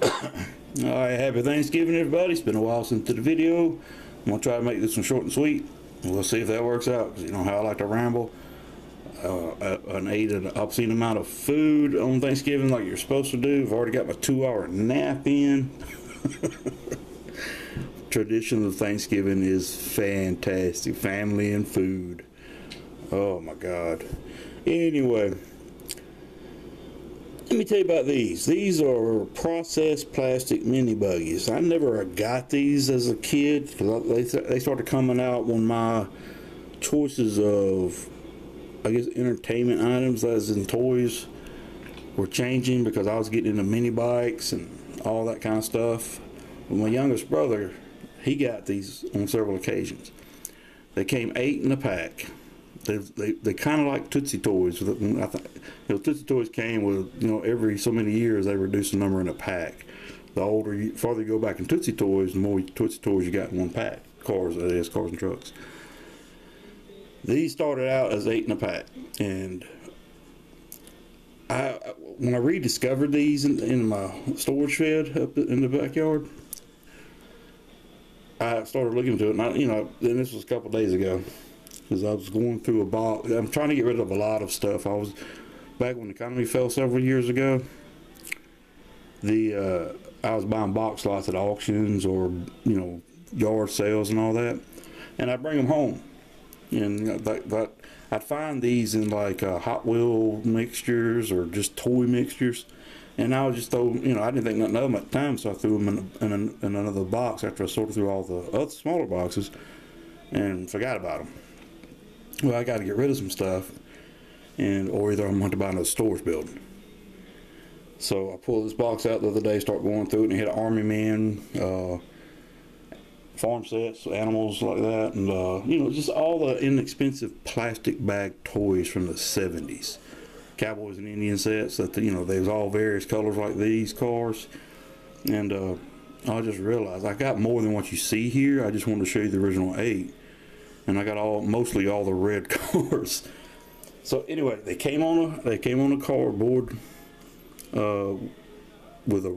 Alright, happy Thanksgiving, everybody. It's been a while since did a video. I'm going to try to make this one short and sweet. We'll see if that works out, because you know how I like to ramble. I ate an obscene amount of food on Thanksgiving like you're supposed to do. I've already got my 2-hour nap in. Tradition of Thanksgiving is fantastic. Family and food. Oh my God. Anyway, let me tell you about these. These are processed plastic Min-Buggies. I never got these as a kid because they started coming out when my choices of, I guess, entertainment items, as in toys, were changing, because I was getting into mini bikes and all that kind of stuff. But my youngest brother, he got these on several occasions. They came 8 in a pack. They kind of like Tootsie Toys. I think, Tootsie Toys came with, every so many years they reduced the number in a pack. The farther you go back in Tootsie Toys, the more Tootsie Toys you got in one pack. Cars, that is, cars and trucks. These started out as 8 in a pack, and when I rediscovered these in my storage shed up in the backyard, I started looking into it, and and this was a couple days ago, because I was going through a box. I'm trying to get rid of a lot of stuff. I was back when the economy fell several years ago. I was buying box lots at auctions or yard sales and all that, and I bring them home, and I'd find these in like Hot Wheel mixtures or just toy mixtures, and I would just throw, I didn't think nothing of them at the time, so I threw them in another box after I sorted through all the other smaller boxes and forgot about them. Well, I got to get rid of some stuff, or either I'm going to buy another storage building. So I pulled this box out the other day, start going through it, and it had Army Men, farm sets, animals like that, and just all the inexpensive plastic bag toys from the 70s. Cowboys and Indian sets that they was all various colors like these cars, and I just realized I got more than what you see here. I just wanted to show you the original 8. And I got mostly all the red cars. So anyway, they came on a cardboard with a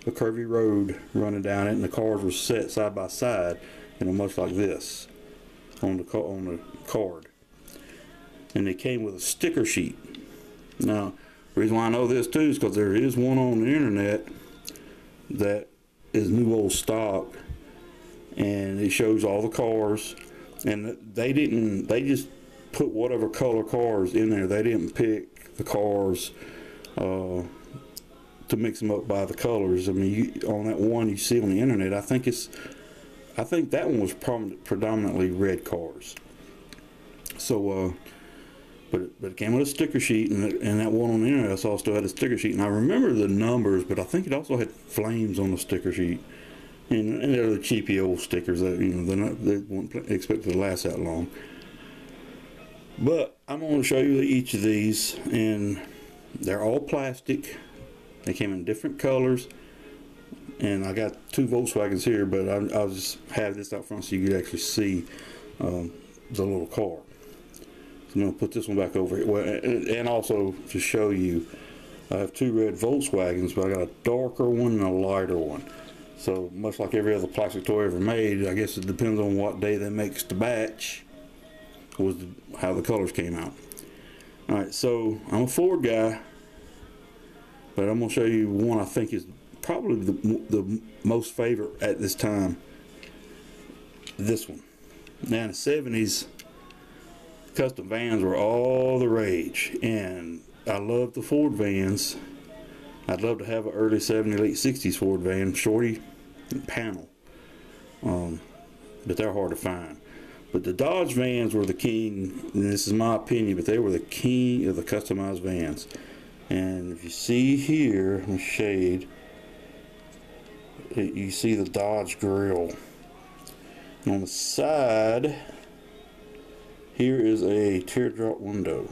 curvy road running down it, and the cars were set side by side, much like this on the card. And they came with a sticker sheet. Now, the reason why I know this too is because there is one on the internet that is new old stock, and it shows all the cars, and they just put whatever color cars in there. They didn't pick the cars to mix them up by the colors. I mean, on that one you see on the internet, I think that one was predominantly red cars. So but it came with a sticker sheet, and that one on the internet I saw still had a sticker sheet, and I remember the numbers, but I think it also had flames on the sticker sheet. And they're the cheapy old stickers that they weren't expected to last that long. But I'm going to show you each of these, and they're all plastic. They came in different colors, and I got 2 Volkswagens here, but I'll just have this out front so you can actually see the little car. So I'm going to put this one back over here, and also to show you, I have 2 red Volkswagens, but I got a darker one and a lighter one. So much like every other plastic toy ever made, I guess it depends on what day they make the batch, was how the colors came out. Alright, so I'm a Ford guy, but I'm going to show you one I think is probably the most favorite at this time. This one. Now in the 70s, custom vans were all the rage, and I love the Ford vans. I'd love to have an early 70s, late 60s Ford van, shorty and panel, but they're hard to find. But the Dodge vans were the king, and this is my opinion, but they were the king of the customized vans. And if you see here, in the shade, you see the Dodge grill. And on the side, here is a teardrop window.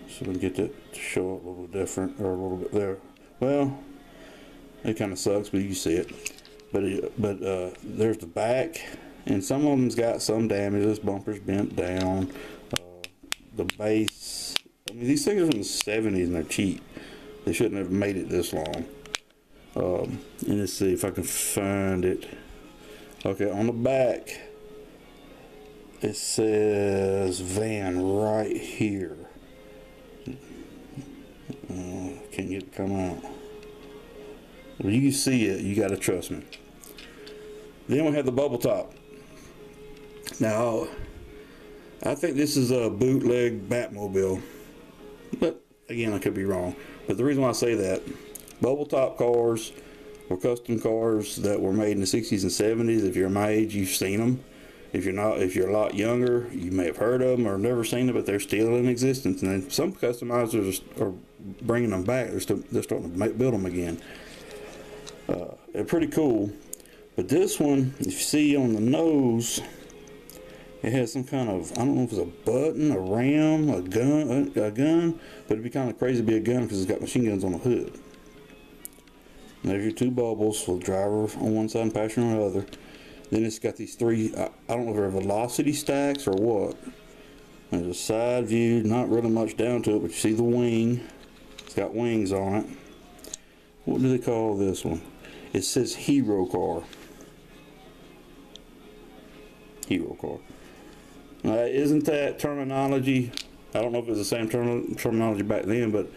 So we can get that to show up a little different, or a little bit there. Well, it kind of sucks, but you see it. But there's the back, and some of them's got some damages. Bumpers bent down. The base. I mean, these things are from the 70s and they're cheap. They shouldn't have made it this long. And let's see if I can find it. Okay, on the back it says van right here. Can't get it to come out. Well, you can see it, you gotta trust me. Then we have the bubble top. Now, I think this is a bootleg Batmobile, but again, I could be wrong. But the reason why I say that, bubble top cars were custom cars that were made in the 60s and 70s. If you're my age, you've seen them. If you're not, if you're a lot younger, you may have heard of them or never seen them, but they're still in existence. And then some customizers are bringing them back. They're starting to build them again. They're pretty cool. But this one, if you see on the nose, it has some kind of, I don't know if it's a button, a ram, a gun, but it'd be kind of crazy to be a gun because it's got machine guns on the hood. And there's your two bubbles for the driver on one side and passenger on the other. Then it's got these three, I don't know if they're velocity stacks or what. There's a side view, not really much down to it, but you see the wing. It's got wings on it. What do they call this one? It says Hero Car. Hero Car. Now, isn't that terminology? I don't know if it's the same terminology back then, but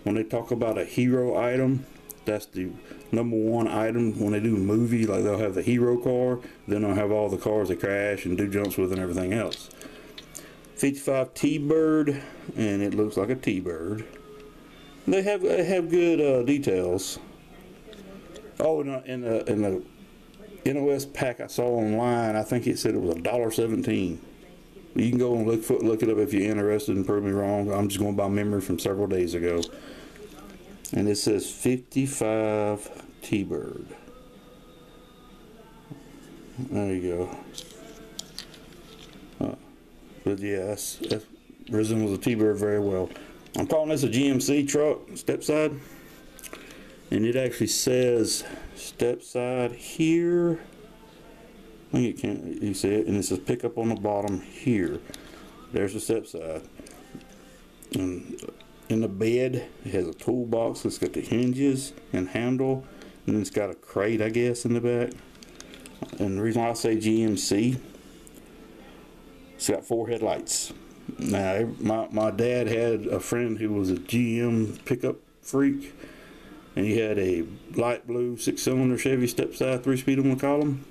when they talk about a hero item, that's the #1 item. When they do a movie, like they'll have the hero car, then they'll have all the cars that crash and do jumps with and everything else. 55 T-Bird, and it looks like a T-Bird. They have good details. Oh, in the NOS pack I saw online, I think it said it was $1.17. You can go and look it up if you're interested and prove me wrong. I'm just going by memory from several days ago. And it says 55 T-Bird. There you go. But yeah, that resembles a T-Bird very well. I'm calling this a GMC truck, step side. And it actually says step side here. I think it can't, you see it, and it says pickup on the bottom here. There's the step side. And in the bed, it has a toolbox. It's got the hinges and handle, and then it's got a crate, I guess, in the back. And the reason why I say GMC, it's got 4 headlights. Now, my dad had a friend who was a GM pickup freak, and he had a light blue 6-cylinder Chevy step side 3-speed on the column.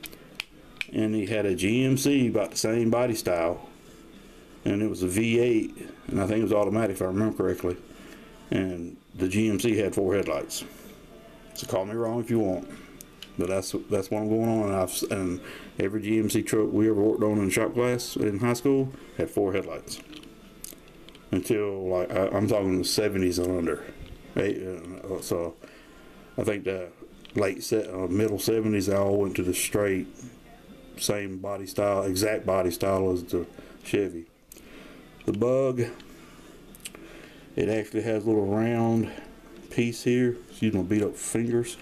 And he had a GMC about the same body style, and it was a V8, and I think it was automatic if I remember correctly, and the GMC had 4 headlights. So call me wrong if you want, but that's what I'm going on. And every GMC truck we ever worked on in shop class in high school had 4 headlights until, like, I'm talking the 70s and under. So I think the middle 70s they all went to the straight same body style, exact body style as the Chevy. The Bug, it actually has a little round piece here. Excuse my beat up fingers.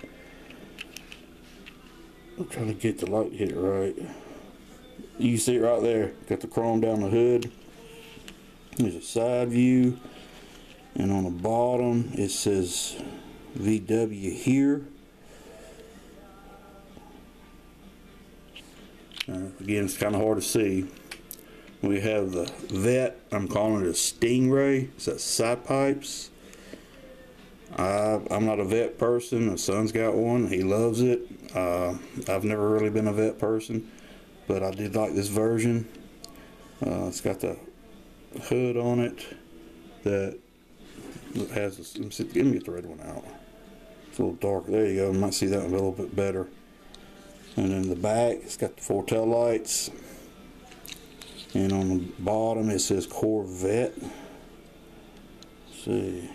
I'm trying to get the light hit it right. You can see it right there. Got the chrome down the hood. There's a side view, and on the bottom it says VW here. Again, it's kind of hard to see. We have the Vet. I'm calling it a Stingray. It's got side pipes. I'm not a Vet person. My son's got one. He loves it. I've never really been a Vet person, but I did like this version. It's got the hood on it that has this. Let me get the red one out. It's a little darker. There you go. You might see that one a little bit better. And in the back, it's got the 4 tail lights. And on the bottom, it says Corvette. Let's see.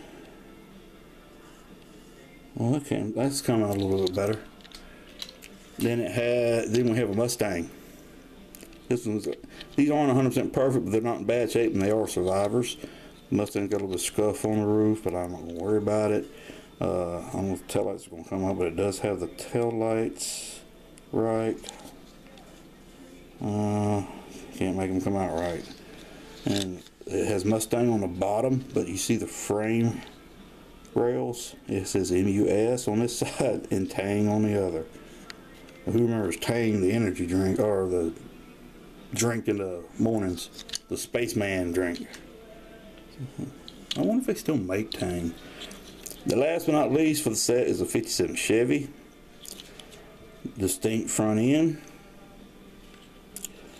Well, that's coming out a little bit better. Then we have a Mustang. These aren't 100% perfect, but they're not in bad shape, and they are survivors. The Mustang's got a little bit of scuff on the roof, but I'm not gonna worry about it. I don't know if the tail lights are gonna come out, but it does have the tail lights. Right. Can't make them come out right. And it has Mustang on the bottom, but you see the frame rails. It says MUS on this side and Tang on the other. Who remembers Tang, the energy drink, or the drink in the mornings, the spaceman drink? I wonder if they still make Tang. The last but not least for the set is a 57 Chevy. Distinct front end.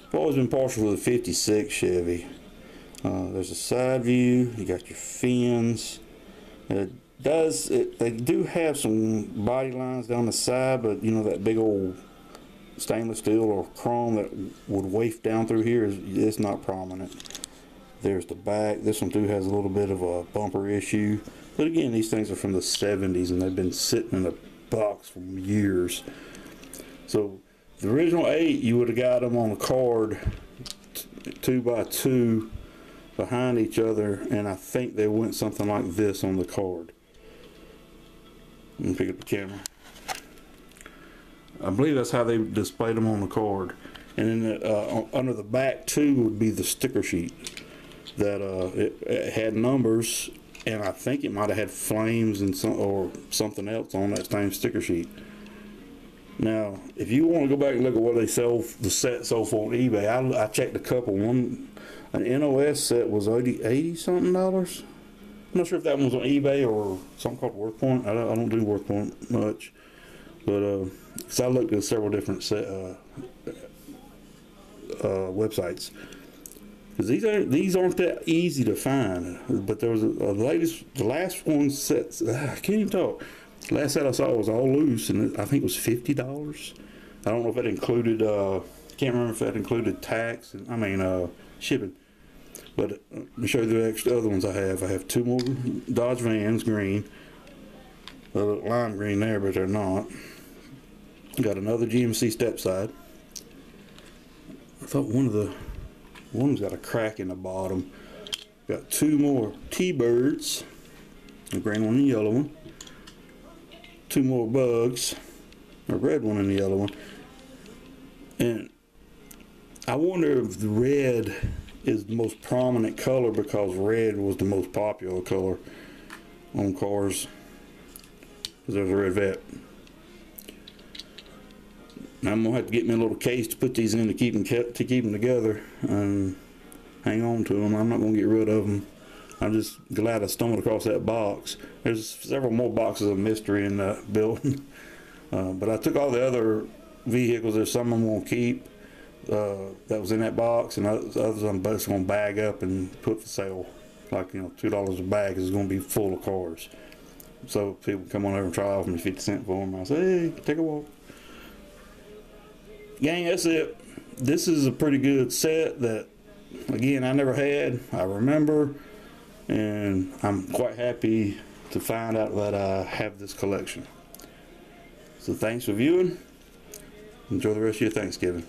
I've always been partial to the 56 Chevy. There's a side view. You got your fins. They do have some body lines down the side, but you know that big old stainless steel or chrome that would waft down through here it's not prominent. There's the back. This one too has a little bit of a bumper issue, but again, these things are from the 70s and they've been sitting in a box for years. So the original 8, you would have got them on the card 2 by 2 behind each other, and I think they went something like this on the card. Let me pick up the camera. I believe that's how they displayed them on the card. And then under the back too would be the sticker sheet that it had numbers, and I think it might have had flames and something else on that same sticker sheet. Now, if you want to go back and look at what they sell, the set sold for on eBay, I checked a couple. An NOS set was $80 something. I'm not sure if that one was on eBay or something called WorthPoint. I don't do WorthPoint much, but so I looked at several different websites, because these aren't that easy to find. But there was the last one set. I can't even talk. The last set I saw was all loose, and I think it was $50. I don't know if that included. Can't remember if that included tax and shipping. But let me show you the extra other ones I have. I have 2 more Dodge Vans, green. They look lime green there, but they're not. Got another GMC step side. I thought one's got a crack in the bottom. Got 2 more T-Birds, a green one and a yellow one. 2 more Bugs, a red one and a yellow one. And I wonder if the red is the most prominent color because red was the most popular color on cars, because there's a red vet. Now I'm gonna have to get me a little case to put these in to keep them together and hang on to them. I'm not gonna get rid of them. I'm just glad I stumbled across that box. There's several more boxes of mystery in the building, but I took all the other vehicles. There's some I'm gonna keep. That was in that box, and others I'm just going to bag up and put for sale, like, you know, $2 a bag, because it's going to be full of cars. So people come on over and try off me 50 cents for them. I say, hey, take a walk. Gang, that's it. This is a pretty good set that, again, I never had. I remember, and I'm quite happy to find out that I have this collection. So thanks for viewing. Enjoy the rest of your Thanksgiving.